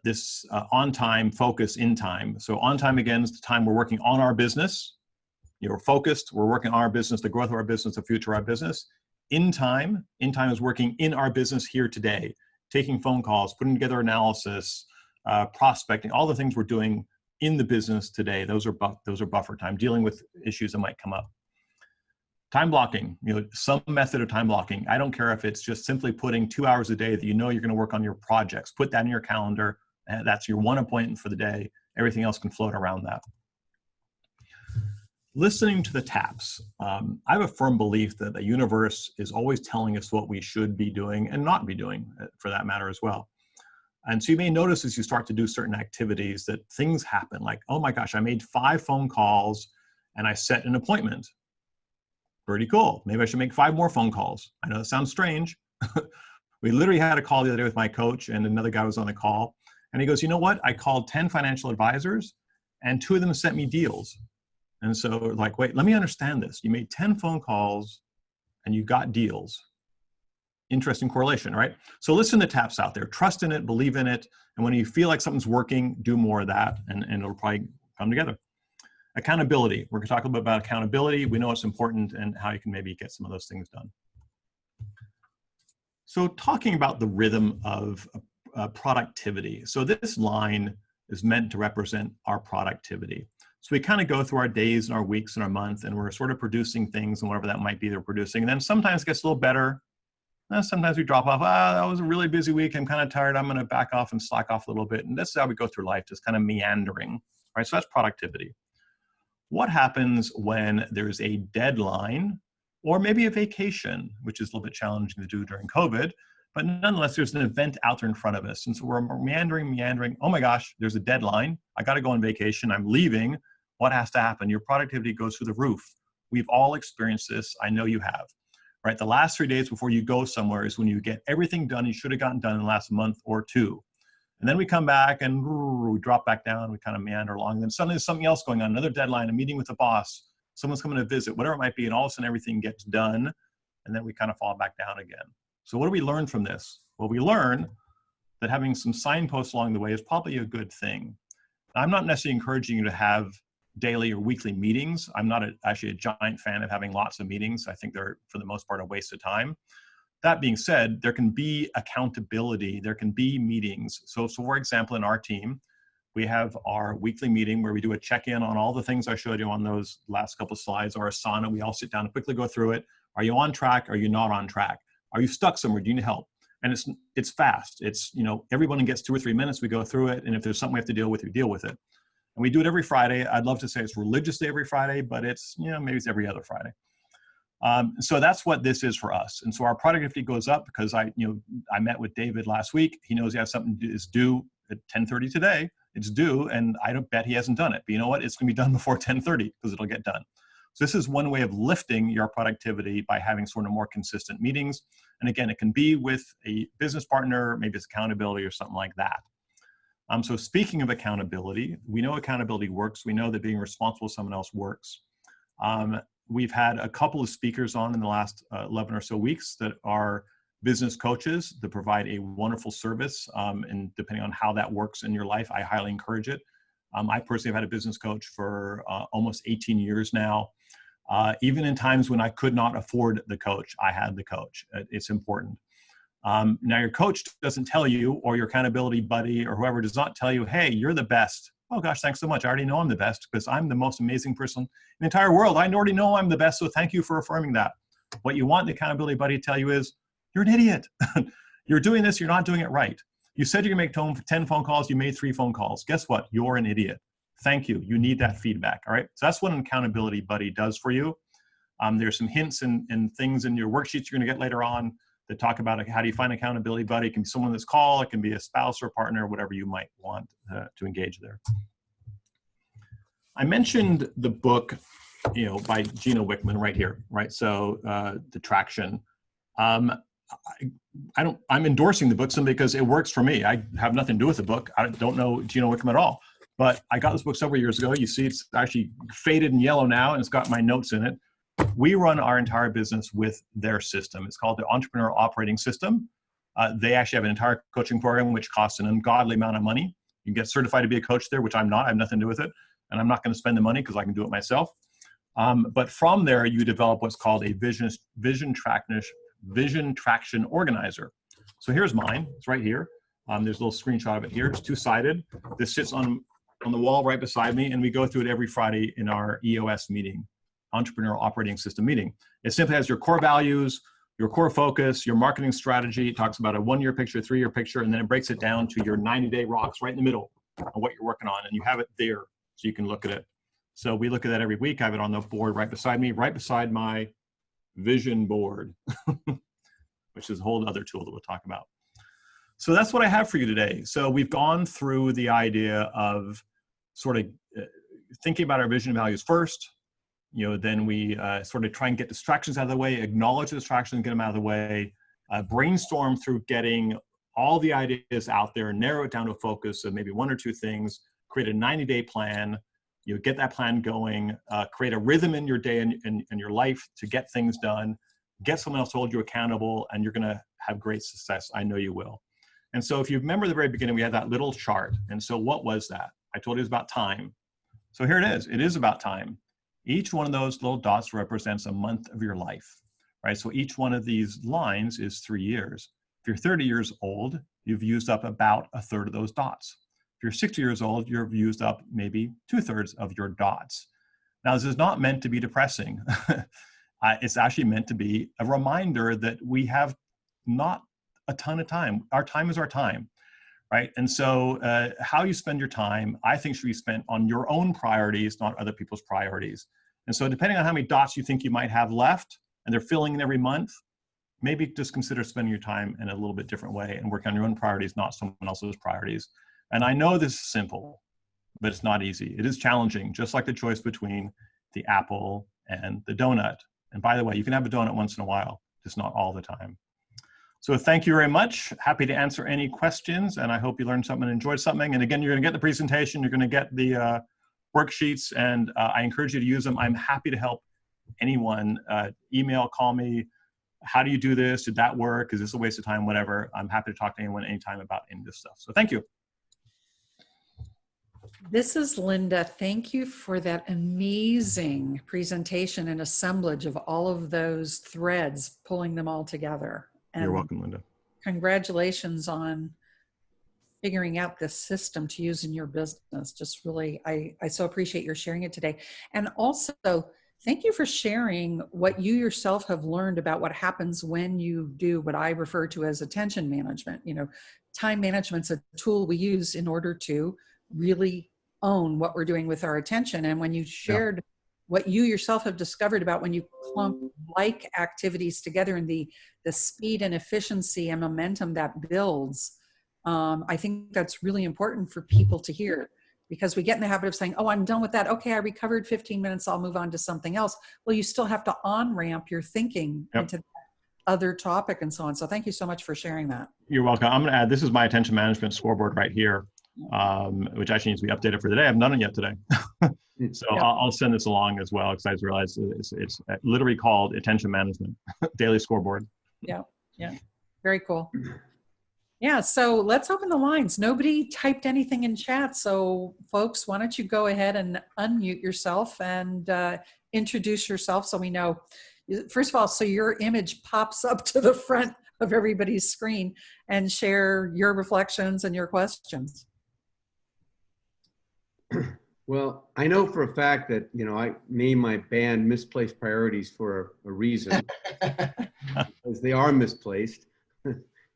This on time, focus, in time. So on time, again, is the time we're working on our business. You're focused, we're working on our business, the growth of our business, the future of our business. In time is working in our business here today, taking phone calls, putting together analysis, prospecting, all the things we're doing in the business today. Those are buffer time, dealing with issues that might come up. Time blocking, some method of time blocking. I don't care if it's just simply putting 2 hours a day that you know you're going to work on your projects. Put that in your calendar. And that's your one appointment for the day. Everything else can float around that. Listening to the taps. I have a firm belief that the universe is always telling us what we should be doing and not be doing, for that matter as well. And so you may notice as you start to do certain activities that things happen like, oh my gosh, I made 5 phone calls and I set an appointment. Pretty cool. Maybe I should make 5 more phone calls. I know that sounds strange. We literally had a call the other day with my coach, and another guy was on the call. And he goes, you know what? I called 10 financial advisors and 2 of them sent me deals. And so like, wait, let me understand this. You made 10 phone calls and you got deals. Interesting correlation, right? So listen to taps out there. Trust in it, believe in it. And when you feel like something's working, do more of that, and it'll probably come together. Accountability. We're going to talk a little bit about accountability. We know it's important and how you can maybe get some of those things done. So talking about the rhythm of productivity. So this line is meant to represent our productivity. So we kind of go through our days and our weeks and our month, and we're sort of producing things and whatever that might be they're producing. And then sometimes it gets a little better. And sometimes we drop off. That was a really busy week. I'm kind of tired. I'm going to back off and slack off a little bit. And that's how we go through life, just kind of meandering, right? So that's productivity. What happens when there's a deadline or maybe a vacation, which is a little bit challenging to do during COVID, but nonetheless, there's an event out there in front of us. And so we're meandering. Oh my gosh, there's a deadline. I got to go on vacation. I'm leaving. What has to happen? Your productivity goes through the roof. We've all experienced this. I know you have, right? The last 3 days before you go somewhere is when you get everything done you should have gotten done in the last month or 2. And then we come back and we drop back down, we kind of meander along. And then suddenly there's something else going on, another deadline, a meeting with the boss, someone's coming to visit, whatever it might be, and all of a sudden everything gets done, and then we kind of fall back down again. So what do we learn from this? Well, we learn that having some signposts along the way is probably a good thing. I'm not necessarily encouraging you to have daily or weekly meetings. I'm not actually a giant fan of having lots of meetings. I think they're, for the most part, a waste of time. That being said, there can be accountability, there can be meetings. So for example, in our team, we have our weekly meeting where we do a check-in on all the things I showed you on those last couple of slides, or Asana. We all sit down and quickly go through it. Are you on track? Are you not on track? Are you stuck somewhere? Do you need help? And it's fast. It's, everyone gets 2 or 3 minutes, we go through it. And if there's something we have to deal with, we deal with it. And we do it every Friday. I'd love to say it's religiously every Friday, but it's, maybe it's every other Friday. So that's what this is for us. And so our productivity goes up because I met with David last week. He knows he has something is due at 10:30 today. It's due, and I don't bet he hasn't done it. But you know what? It's going to be done before 10:30 because it'll get done. So this is one way of lifting your productivity by having sort of more consistent meetings. And again, it can be with a business partner, maybe it's accountability or something like that. So speaking of accountability, we know accountability works. We know that being responsible for someone else works. We've had a couple of speakers on in the last 11 or so weeks that are business coaches that provide a wonderful service. And depending on how that works in your life, I highly encourage it. I personally have had a business coach for almost 18 years now. Even in times when I could not afford the coach, I had the coach. It's important. Now your coach doesn't tell you, or your accountability buddy or whoever does not tell you, hey, you're the best. Oh gosh, thanks so much. I already know I'm the best because I'm the most amazing person in the entire world. I already know I'm the best, so thank you for affirming that. What you want the accountability buddy to tell you is, you're an idiot. You're doing this, you're not doing it right. You said you're gonna make 10 phone calls, you made 3 phone calls. Guess what? You're an idiot. Thank you. You need that feedback, all right? So that's what an accountability buddy does for you. There's some hints and things in your worksheets you're gonna get later on that talk about how do you find an accountability buddy. It can be someone that's call, it can be a spouse or partner, whatever you might want to engage there. I mentioned the book, by Gino Wickman right here, right? So The Traction. I'm endorsing the book simply because it works for me. I have nothing to do with the book. I don't know Gino Wickham at all, but I got this book several years ago. You see, it's actually faded and yellow now, and it's got my notes in it. We run our entire business with their system. It's called the Entrepreneurial Operating System. They actually have an entire coaching program, which costs an ungodly amount of money. You can get certified to be a coach there, which I'm not. I have nothing to do with it. And I'm not going to spend the money because I can do it myself. But from there, you develop what's called a vision traction organizer. So here's mine. It's right here. There's a little screenshot of it here. It's two-sided. This sits on the wall right beside me, and we go through it every Friday in our EOS meeting, Entrepreneurial Operating System meeting. It simply has your core values, your core focus, your marketing strategy. It talks about a 1-year picture, 3-year picture, and then it breaks it down to your 90-day rocks right in the middle of what you're working on, and you have it there so you can look at it. So we look at that every week. I have it on the board right beside me, right beside my vision board, which is a whole other tool that we'll talk about. So that's what I have for you today. So we've gone through the idea of sort of thinking about our vision and values first. Then we sort of try and get distractions out of the way, acknowledge the distractions, get them out of the way, brainstorm through getting all the ideas out there, narrow it down to a focus of maybe 1 or 2 things, create a 90-day plan, get that plan going, create a rhythm in your day and your life to get things done, get someone else to hold you accountable, and you're gonna have great success. I know you will. And so if you remember the very beginning, we had that little chart. And so what was that? I told you it was about time. So here it is. It is about time. Each one of those little dots represents a month of your life, right? So each one of these lines is 3 years. If you're 30 years old, you've used up about 1/3 of those dots. If you're 60 years old, you've used up maybe 2/3 of your dots. Now, this is not meant to be depressing. It's actually meant to be a reminder that we have not a ton of time. Our time is our time, right? And so how you spend your time, I think, should be spent on your own priorities, not other people's priorities. And so depending on how many dots you think you might have left, and they're filling in every month, maybe just consider spending your time in a little bit different way and work on your own priorities, not someone else's priorities. And I know this is simple, but it's not easy. It is challenging, just like the choice between the apple and the donut. And by the way, you can have a donut once in a while, just not all the time. So thank you very much. Happy to answer any questions, and I hope you learned something and enjoyed something. And again, you're going to get the presentation, you're going to get the worksheets, and I encourage you to use them. I'm happy to help anyone. Email, call me. How do you do this? Did that work? Is this a waste of time? Whatever. I'm happy to talk to anyone anytime about any of this stuff. So thank you. This is Linda. Thank you for that amazing presentation and assemblage of all of those threads, pulling them all together. And you're welcome, Linda. Congratulations on figuring out this system to use in your business. Just really, I so appreciate your sharing it today. And also, thank you for sharing what you yourself have learned about what happens when you do what I refer to as attention management. Time management's a tool we use in order to really own what we're doing with our attention. And when you shared what you yourself have discovered about when you clump like activities together and the speed and efficiency and momentum that builds, I think that's really important for people to hear, because we get in the habit of saying, oh, I'm done with that. Okay, I recovered 15 minutes. I'll move on to something else. Well, you still have to on-ramp your thinking into that other topic and so on. So thank you so much for sharing that. You're welcome. I'm going to add, this is my attention management scoreboard right here, which actually needs to be updated for the day. I haven't done it yet today. So I'll send this along as well, because I just realized it's literally called attention management, daily scoreboard. Yeah. Very cool. Yeah, so let's open the lines. Nobody typed anything in chat. So folks, why don't you go ahead and unmute yourself and introduce yourself so we know. First of all, so your image pops up to the front of everybody's screen, and share your reflections and your questions. Well, I know for a fact that, I named my band Misplaced Priorities for a reason, because they are misplaced.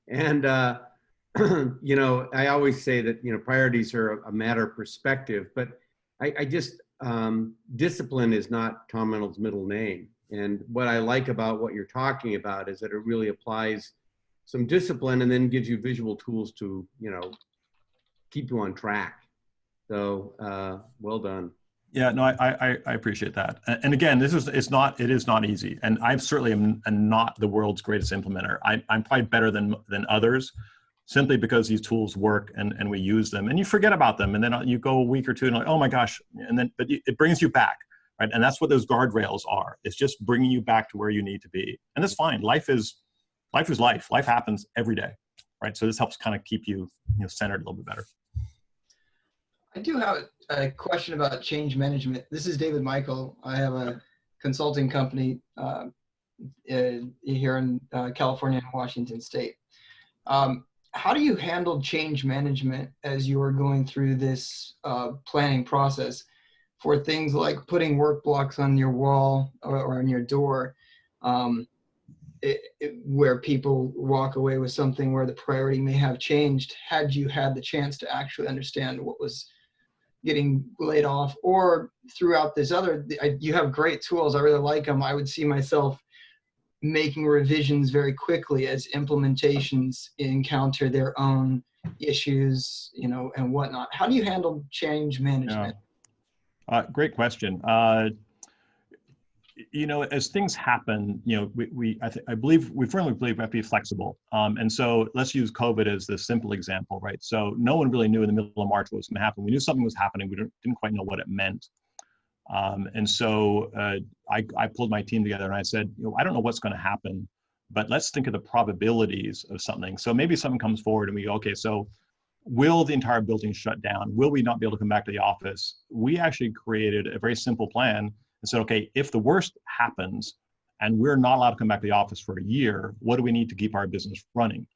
And, I always say that, priorities are a matter of perspective, but I just, discipline is not Tom Reynolds' middle name. And what I like about what you're talking about is that it really applies some discipline and then gives you visual tools to, keep you on track. So well done. Yeah, no, I appreciate that. And again, it is not easy. And I certainly am not the world's greatest implementer. I'm probably better than others, simply because these tools work and we use them, and you forget about them. And then you go a week or two and like, oh my gosh. And then, but it brings you back, right? And that's what those guardrails are. It's just bringing you back to where you need to be. And that's fine. Life is life. Life happens every day, right? So this helps kind of keep you centered a little bit better. I do have a question about change management. This is David Michael. I have a consulting company here in California and Washington State. How do you handle change management as you are going through this planning process for things like putting work blocks on your wall or on your door, where people walk away with something where the priority may have changed had you had the chance to actually understand what was getting laid off, or throughout this other, you have great tools. I really like them. I would see myself making revisions very quickly as implementations encounter their own issues, and whatnot. How do you handle change management? Yeah. Great question. As things happen, we firmly believe we have to be flexible. And so let's use COVID as the simple example, right? So no one really knew in the middle of March what was going to happen. We knew something was happening. We didn't quite know what it meant. And so I pulled my team together and I said, I don't know what's going to happen, but let's think of the probabilities of something. So maybe something comes forward and we go, okay, so will the entire building shut down? Will we not be able to come back to the office? We actually created a very simple plan and said, okay, if the worst happens and we're not allowed to come back to the office for a year, what do we need to keep our business running?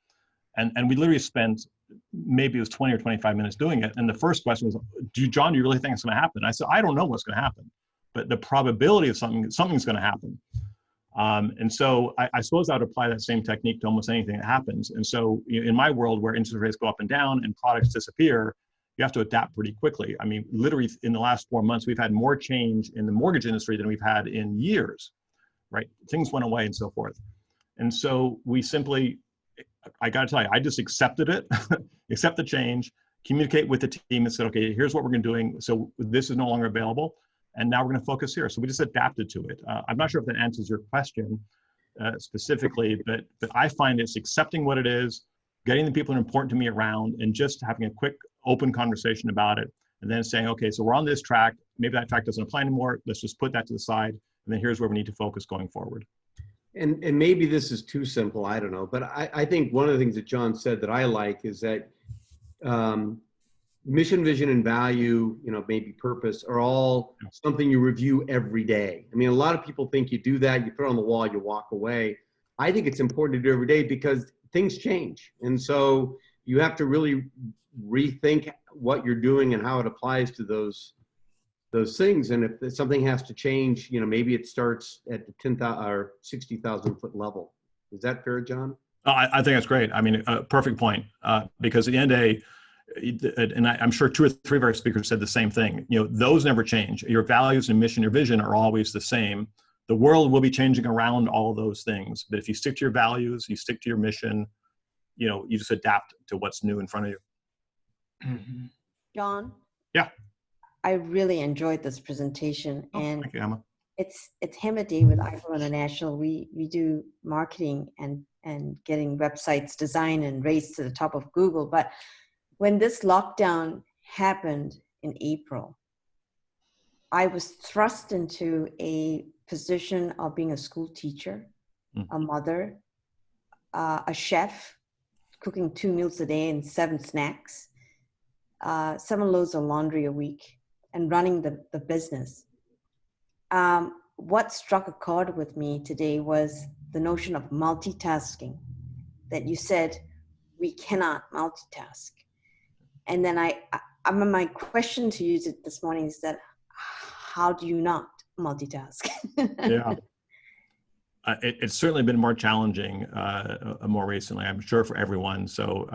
And we literally spent, maybe it was 20 or 25 minutes doing it. And the first question was, John, do you really think it's going to happen? I said, I don't know what's going to happen, but the probability of something's going to happen. And so I suppose I would apply that same technique to almost anything that happens. And so in my world where interest rates go up and down and products disappear, you have to adapt pretty quickly. I mean, literally in the last 4 months, we've had more change in the mortgage industry than we've had in years, right? Things went away and so forth. And so we simply, I got to tell you, I just accepted it, accept the change, communicate with the team and said, okay, here's what we're going to do. So this is no longer available. And now we're going to focus here. So we just adapted to it. I'm not sure if that answers your question specifically, but I find it's accepting what it is, getting the people that are important to me around, and just having a quick, open conversation about it. And then saying, okay, so we're on this track. Maybe that track doesn't apply anymore. Let's just put that to the side. And then here's where we need to focus going forward. And maybe this is too simple, I don't know. But I think one of the things that John said that I like is that mission, vision, and value, maybe purpose, are all something you review every day. I mean, a lot of people think you do that, you put it on the wall, you walk away. I think it's important to do every day because things change. And so you have to really rethink what you're doing and how it applies to those things. And if something has to change, maybe it starts at the 10,000 or 60,000 foot level. Is that fair, John? I think that's great. I mean, perfect point. Because at the end of the day, and I'm sure 2 or 3 of our speakers said the same thing, those never change. Your values and mission, your vision are always the same. The world will be changing around all of those things. But if you stick to your values, you stick to your mission, you just adapt to what's new in front of you. Mm-hmm. John? Yeah. I really enjoyed this presentation. And thank you, Emma. It's him and David Eichel International. We do marketing and getting websites designed and raised to the top of Google. But when this lockdown happened in April, I was thrust into a position of being a school teacher, a mother, a chef, cooking 2 meals a day and 7 snacks, 7 loads of laundry a week, and running the business. What struck a chord with me today was the notion of multitasking, that you said we cannot multitask. And then my question to you this morning is that how do you not multitask? Yeah. It's certainly been more challenging more recently, I'm sure, for everyone. So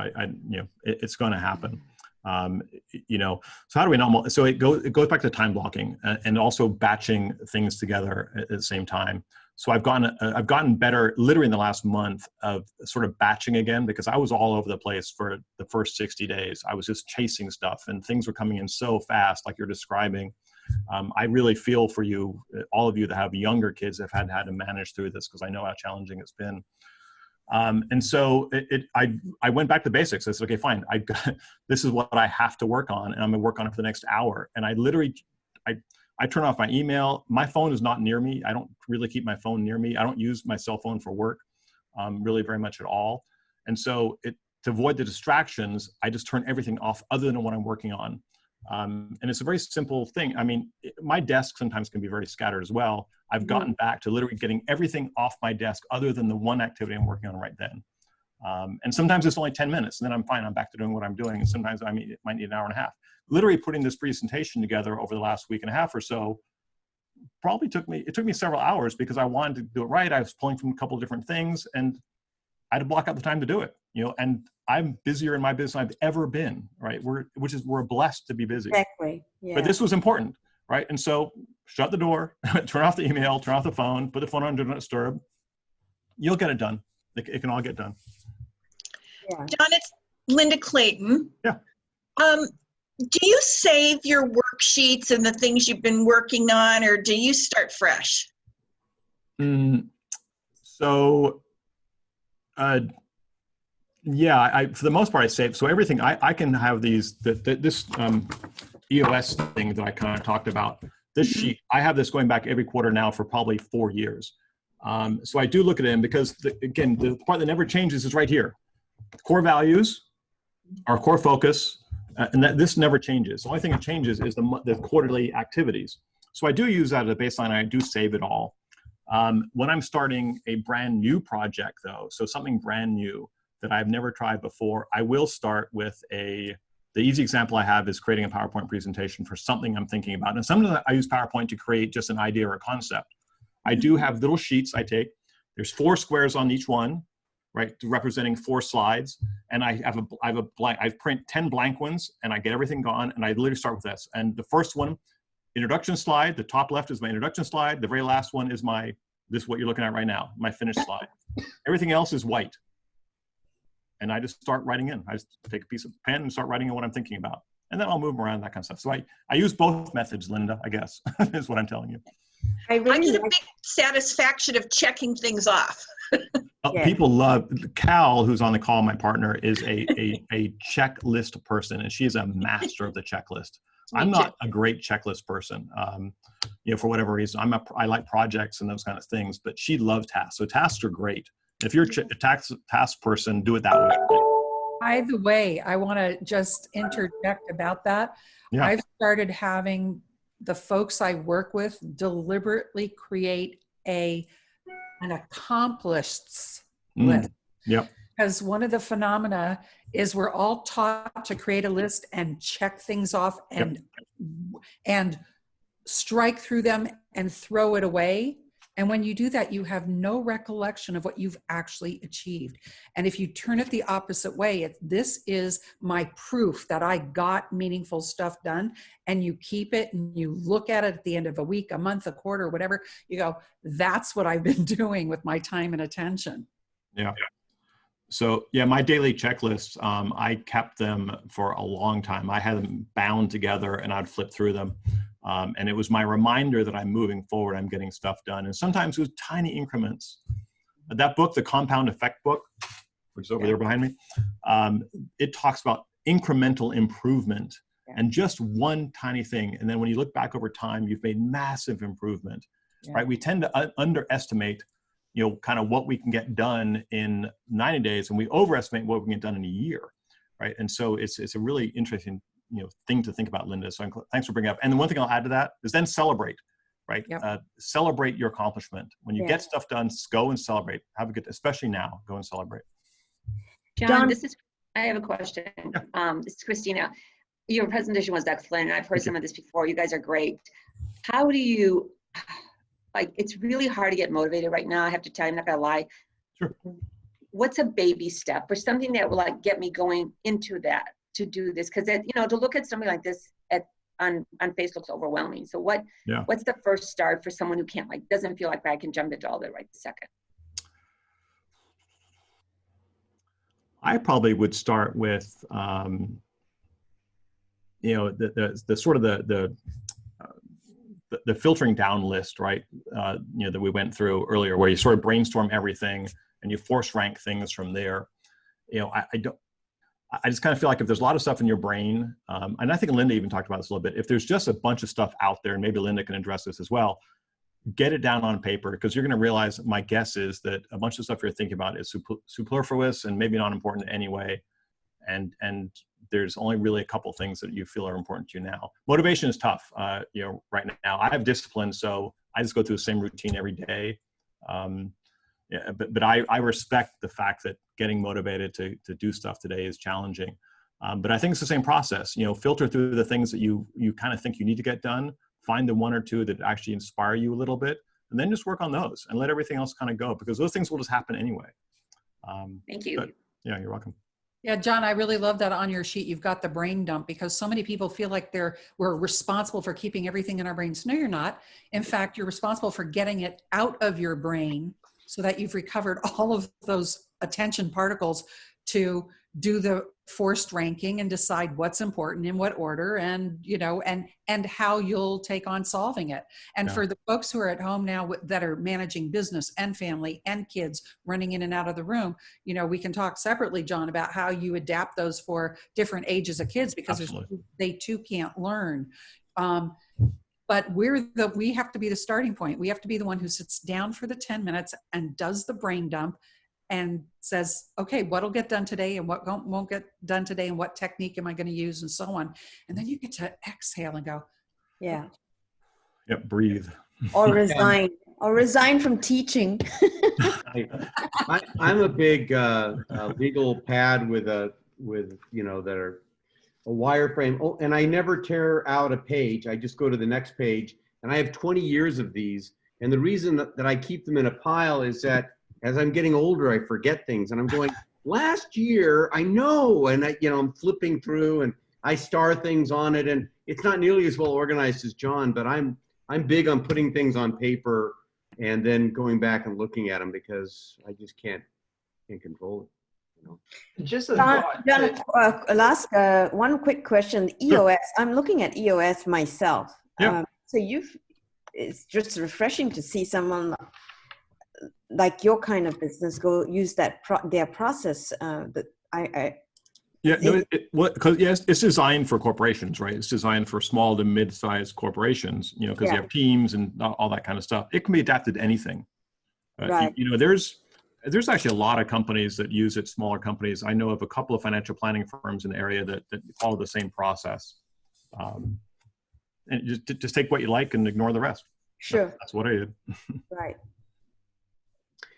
it's going to happen. So how do we know? So it goes back to time blocking and also batching things together at the same time. So I've gotten better literally in the last month of sort of batching again, because I was all over the place for the first 60 days. I was just chasing stuff and things were coming in so fast, like you're describing. I really feel for you, all of you that have younger kids that have had to manage through this, because I know how challenging it's been. And so I went back to basics. I said, okay, fine. This is what I have to work on, and I'm gonna work on it for the next hour. And I literally, I turn off my email. My phone is not near me. I don't really keep my phone near me. I don't use my cell phone for work, really very much at all. And so to avoid the distractions, I just turn everything off other than what I'm working on. And it's a very simple thing. I mean, my desk sometimes can be very scattered as well. I've gotten back to literally getting everything off my desk other than the one activity I'm working on right then. And sometimes it's only 10 minutes and then I'm fine. I'm back to doing what I'm doing. And sometimes it might need an hour and a half. Literally putting this presentation together over the last week and a half or so probably took me several hours because I wanted to do it right. I was pulling from a couple of different things and I had to block out the time to do it, and I'm busier in my business than I've ever been, right? We're blessed to be busy. Exactly. Yeah. But this was important, right? And so shut the door, turn off the email, turn off the phone, put the phone on Do Not Disturb. You'll get it done. It can all get done. Yeah. John, it's Linda Clayton. Yeah. Do you save your worksheets and the things you've been working on, or do you start fresh? Yeah, for the most part, I save. So everything, I can have this EOS thing that I kind of talked about. This sheet, I have this going back every quarter now for probably 4 years. So I do look at it because, again, the part that never changes is right here. Core values, our core focus, and this never changes. The only thing that changes is the quarterly activities. So I do use that as a baseline. I do save it all. When I'm starting a brand new project, though, so something brand new that I've never tried before, I will start with the easy example I have is creating a PowerPoint presentation for something I'm thinking about. And sometimes I use PowerPoint to create just an idea or a concept. I do have little sheets I take. There's 4 squares on each one, right, representing 4 slides. And I print 10 blank ones, and I get everything gone, and I literally start with this. And the first one, introduction slide, the top left is my introduction slide. The very last one is this is what you're looking at right now, my finished slide. Everything else is white. And I just start writing in. I just take a piece of pen and start writing in what I'm thinking about. And then I'll move them around, that kind of stuff. So I use both methods, Linda, I guess, is what I'm telling you. I get a big satisfaction of checking things off. Yeah. People love, Cal, who's on the call, my partner, is a checklist person, and she is a master of the checklist. I'm not a great checklist person, for whatever reason. I like projects and those kind of things, but she loves tasks. So tasks are great. If you're a task person, do it that way. By the way, I want to just interject about that. Yeah. I've started having the folks I work with deliberately create an accomplished list. Yep. Because one of the phenomena is we're all taught to create a list and check things off and strike through them and throw it away. And when you do that, you have no recollection of what you've actually achieved. And if you turn it the opposite way, this is my proof that I got meaningful stuff done, and you keep it and you look at it at the end of a week, a month, a quarter, whatever, you go, that's what I've been doing with my time and attention. Yeah. So yeah, my daily checklists, I kept them for a long time. I had them bound together and I'd flip through them. And it was my reminder that I'm moving forward, I'm getting stuff done. And sometimes it was tiny increments. That book, the Compound Effect book, which is over there behind me, it talks about incremental improvement and just one tiny thing. And then when you look back over time, you've made massive improvement, right? We tend to underestimate, kind of what we can get done in 90 days, and we overestimate what we can get done in a year, right? And so it's a really interesting thing to think about, Linda. So thanks for bringing it up. And the one thing I'll add to that is then celebrate, right? Yep. Celebrate your accomplishment. When you get stuff done, go and celebrate. Have a good, especially now, go and celebrate. John, I have a question. This is Christina. Your presentation was excellent, and I've heard some of this before. You guys are great. How do you, it's really hard to get motivated right now. I have to tell you, I'm not gonna lie. Sure. What's a baby step or something that will get me going into that to do this? Because to look at something like this on face looks overwhelming. So what's the first start for someone who can't doesn't feel like I can jump into all that right this second? I probably would start with the sort of the the filtering down list, right? That we went through earlier, where you sort of brainstorm everything and you force rank things from there. I just kind of feel like if there's a lot of stuff in your brain, and I think Linda even talked about this a little bit, if there's just a bunch of stuff out there, and maybe Linda can address this as well, get it down on paper, because you're going to realize, my guess is that a bunch of stuff you're thinking about is superfluous and maybe not important anyway. And there's only really a couple things that you feel are important to you now. Motivation is tough, right now. I have discipline, so I just go through the same routine every day. But I respect the fact that getting motivated to do stuff today is challenging. But I think it's the same process. Filter through the things that you kind of think you need to get done, find the one or two that actually inspire you a little bit, and then just work on those and let everything else kind of go, because those things will just happen anyway. Thank you. But, yeah, you're welcome. Yeah, John, I really love that on your sheet. You've got the brain dump, because so many people feel like we're responsible for keeping everything in our brains. No, you're not. In fact, you're responsible for getting it out of your brain so that you've recovered all of those attention particles to do the forced ranking and decide what's important in what order, and and how you'll take on solving it. And for the folks who are at home now that are managing business and family and kids running in and out of the room, we can talk separately, John, about how you adapt those for different ages of kids, because they too can't learn. But we have to be the starting point. We have to be the one who sits down for the 10 minutes and does the brain dump and says, okay, what'll get done today and what won't get done today, and what technique am I going to use, and so on. And then you get to exhale and go, yeah. Yep, breathe. Or resign from teaching. I'm a big legal pad with that are a wireframe. Oh, and I never tear out a page. I just go to the next page, and I have 20 years of these. And the reason that I keep them in a pile is that as I'm getting older, I forget things, and I'm going, last year, I know, and I'm flipping through, and I star things on it, and it's not nearly as well organized as John, but I'm big on putting things on paper and then going back and looking at them, because I just can't control it. Just a thought. John, I'll ask one quick question. EOS, I'm looking at EOS myself. Yeah. So it's just refreshing to see someone like your kind of business go use their process. It's designed for corporations, right? It's designed for small to mid-sized corporations, because you have teams and all that kind of stuff. It can be adapted to anything. Right. There's actually a lot of companies that use it, smaller companies. I know of a couple of financial planning firms in the area that follow the same process. And just take what you like and ignore the rest. Sure. That's what I did. Right.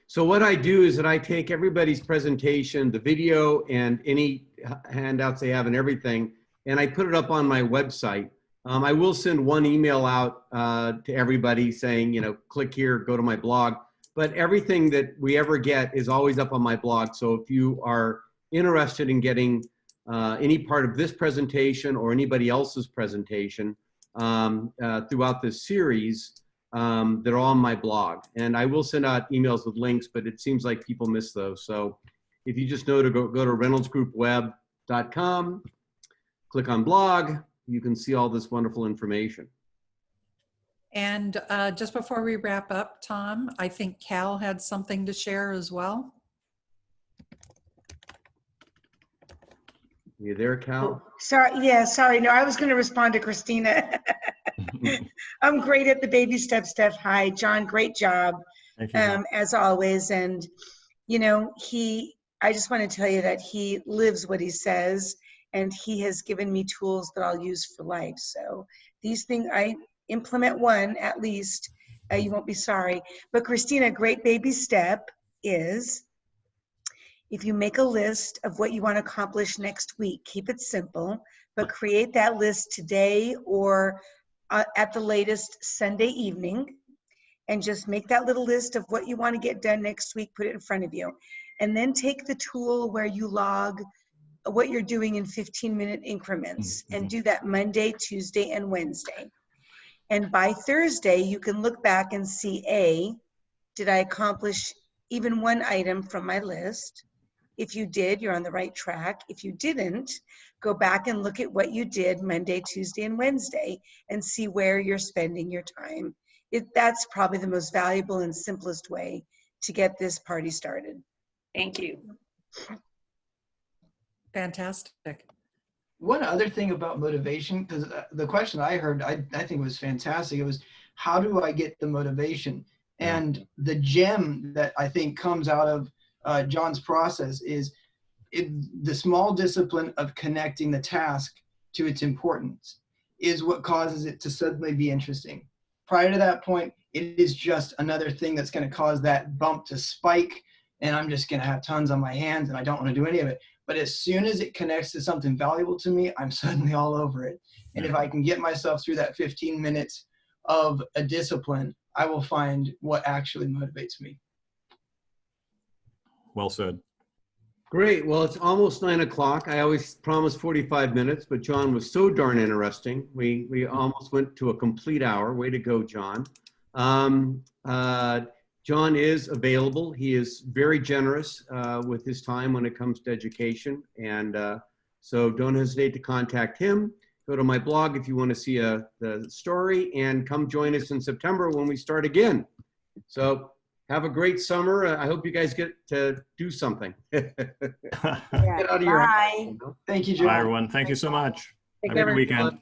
So what I do is that I take everybody's presentation, the video, and any handouts they have and everything, and I put it up on my website. I will send one email out to everybody saying, click here, go to my blog. But everything that we ever get is always up on my blog. So if you are interested in getting any part of this presentation or anybody else's presentation throughout this series, they're on my blog. And I will send out emails with links, but it seems like people miss those. So if you just know to go to reynoldsgroupweb.com, click on blog, you can see all this wonderful information. And just before we wrap up, Tom, I think Cal had something to share as well. You there, Cal? Sorry. No, I was going to respond to Christina. I'm great at the baby steps, Steph. Hi, John. Great job, as always. And I just want to tell you that he lives what he says, and he has given me tools that I'll use for life. So these things, I implement one at least. You won't be sorry. But Christina, great baby step is, if you make a list of what you want to accomplish next week, keep it simple, but create that list today or at the latest Sunday evening, and just make that little list of what you want to get done next week, put it in front of you. And then take the tool where you log what you're doing in 15-minute increments, and do that Monday, Tuesday, and Wednesday. And by Thursday, you can look back and see, did I accomplish even one item from my list? If you did, you're on the right track. If you didn't, go back and look at what you did Monday, Tuesday, and Wednesday and see where you're spending your time. That's probably the most valuable and simplest way to get this party started. Thank you. Fantastic. One other thing about motivation, because the question I heard, I think was fantastic. It was, how do I get the motivation? And the gem that I think comes out of John's process is the small discipline of connecting the task to its importance is what causes it to suddenly be interesting. Prior to that point, it is just another thing that's going to cause that bump to spike, and I'm just going to have tons on my hands and I don't want to do any of it. But as soon as it connects to something valuable to me, I'm suddenly all over it. And if I can get myself through that 15 minutes of a discipline, I will find what actually motivates me. Well said. Great. Well, it's almost 9 o'clock. I always promise 45 minutes, but John was so darn interesting. We almost went to a complete hour. Way to go, John. John is available. He is very generous with his time when it comes to education. And so don't hesitate to contact him. Go to my blog if you want to see the story, and come join us in September when we start again. So have a great summer. I hope you guys get to do something. Get out of your house, you know? Thank you, John. Bye, everyone. Thank you so much. Take Have a care, good weekend.